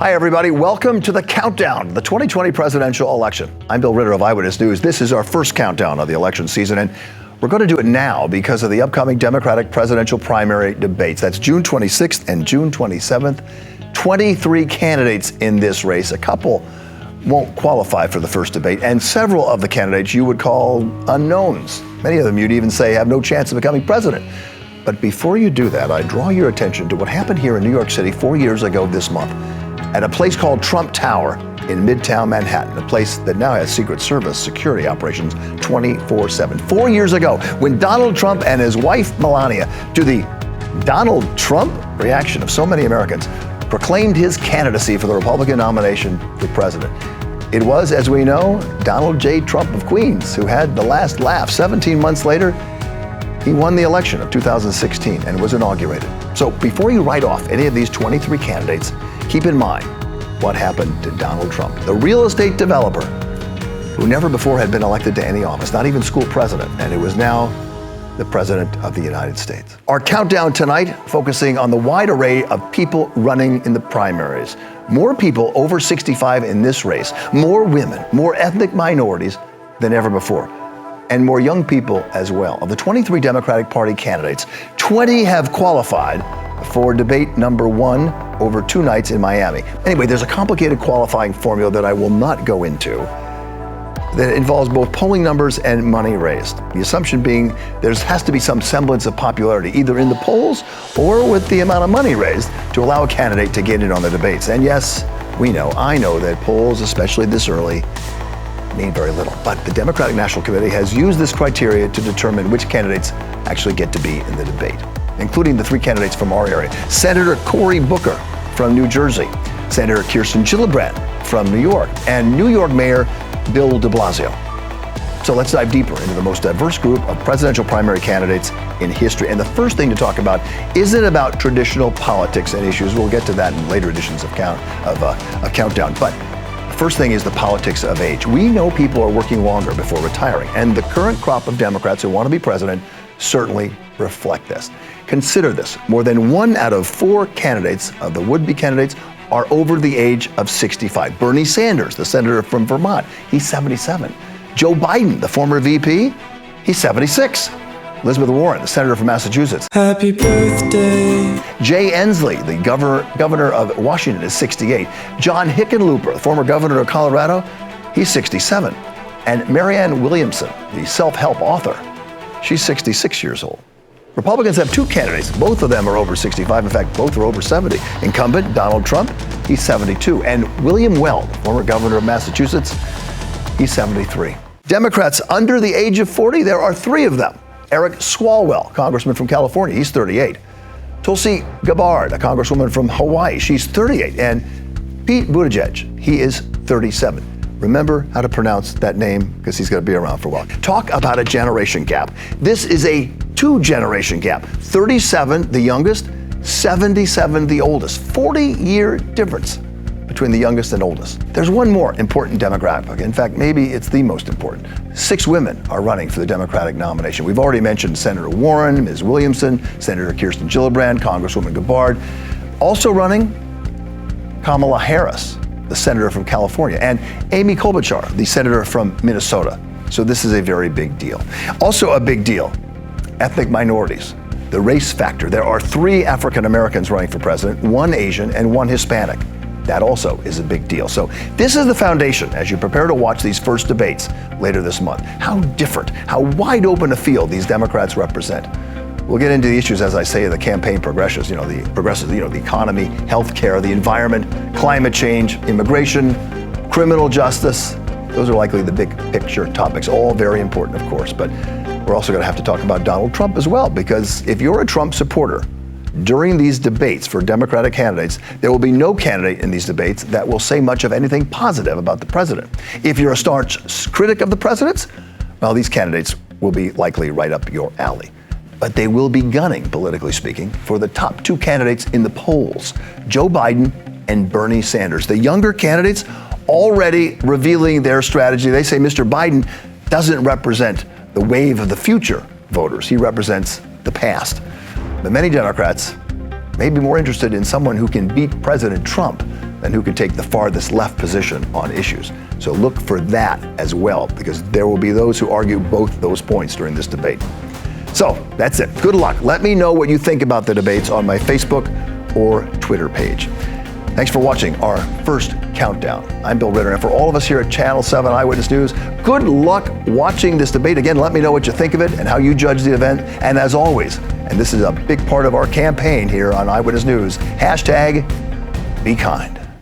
Hi, everybody. Welcome to the countdown, the 2020 presidential election. I'm Bill Ritter of Eyewitness News. This is our first countdown of the election season, and we're going to do it now because of the upcoming Democratic presidential primary debates. That's June 26th and June 27th. 23 candidates in this race. A couple won't qualify for the first debate, and several of the candidates you would call unknowns. Many of them you'd even say have no chance of becoming president. But before you do that, I draw your attention to what happened here in New York City 4 years ago this month at a place called Trump Tower in Midtown Manhattan, a place that now has Secret Service security operations 24/7. 4 years ago, when Donald Trump and his wife Melania, to the Donald Trump reaction of so many Americans, proclaimed his candidacy for the Republican nomination for president. It was, as we know, Donald J. Trump of Queens who had the last laugh. 17 months later, he won the election of 2016 and was inaugurated. So before you write off any of these 23 candidates, keep in mind what happened to Donald Trump, the real estate developer who never before had been elected to any office, not even school president, and who is now the President of the United States. Our countdown tonight focusing on the wide array of people running in the primaries. More people over 65 in this race, more women, more ethnic minorities than ever before, and more young people as well. Of the 23 Democratic Party candidates, 20 have qualified for debate number one over 2 nights in Miami. Anyway, there's a complicated qualifying formula that I will not go into that involves both polling numbers and money raised. The assumption being there has to be some semblance of popularity, either in the polls or with the amount of money raised to allow a candidate to get in on the debates. And yes, I know that polls, especially this early, mean very little. But the Democratic National Committee has used this criteria to determine which candidates actually get to be in the debate, including the 3 candidates from our area. Senator Cory Booker from New Jersey, Senator Kirsten Gillibrand from New York, and New York Mayor Bill de Blasio. So let's dive deeper into the most diverse group of presidential primary candidates in history. And the first thing to talk about isn't about traditional politics and issues. We'll get to that in later editions of Countdown. But the first thing is the politics of age. We know people are working longer before retiring, and the current crop of Democrats who want to be president certainly reflect this. Consider this. More than 1 out of 4 candidates of the would-be candidates are over the age of 65. Bernie Sanders, the senator from Vermont, he's 77. Joe Biden, the former VP, he's 76. Elizabeth Warren, the senator from Massachusetts. Happy birthday. Jay Inslee, the governor of Washington, is 68. John Hickenlooper, the former governor of Colorado, he's 67. And Marianne Williamson, the self-help author, she's 66 years old. Republicans have 2 candidates. Both of them are over 65. In fact, both are over 70. Incumbent Donald Trump, he's 72. And William Weld, former governor of Massachusetts, he's 73. Democrats under the age of 40, there are 3 of them. Eric Swalwell, congressman from California, he's 38. Tulsi Gabbard, a congresswoman from Hawaii, she's 38. And Pete Buttigieg, he is 37. Remember how to pronounce that name because he's going to be around for a while. Talk about a generation gap. This is a 2-generation gap. 37, the youngest, 77, the oldest. 40-year difference between the youngest and oldest. There's one more important demographic. In fact, maybe it's the most important. 6 women are running for the Democratic nomination. We've already mentioned Senator Warren, Ms. Williamson, Senator Kirsten Gillibrand, Congresswoman Gabbard. Also running, Kamala Harris, the senator from California, and Amy Klobuchar, the senator from Minnesota. So this is a very big deal. Also a big deal, ethnic minorities, the race factor. There are 3 African Americans running for president, 1 Asian and 1 Hispanic. That also is a big deal. So this is the foundation as you prepare to watch these first debates later this month. How different, how wide open a field these Democrats represent. We'll get into the issues, as I say, of the campaign progressives, the economy, healthcare, the environment, climate change, immigration, criminal justice. Those are likely the big picture topics, all very important, of course. But we're also going to have to talk about Donald Trump as well, because if you're a Trump supporter, during these debates for Democratic candidates, there will be no candidate in these debates that will say much of anything positive about the president. If you're a staunch critic of the president's, well, these candidates will be likely right up your alley. But they will be gunning, politically speaking, for the top 2 candidates in the polls, Joe Biden and Bernie Sanders. The younger candidates already revealing their strategy. They say Mr. Biden doesn't represent the wave of the future voters. He represents the past. But many Democrats may be more interested in someone who can beat President Trump and who can take the farthest left position on issues. So look for that as well, because there will be those who argue both those points during this debate. So that's it. Good luck. Let me know what you think about the debates on my Facebook or Twitter page. Thanks for watching our first countdown. I'm Bill Ritter, and for all of us here at Channel 7 Eyewitness News, good luck watching this debate. Again, let me know what you think of it and how you judge the event. And as always, and this is a big part of our campaign here on Eyewitness News, #BeKind.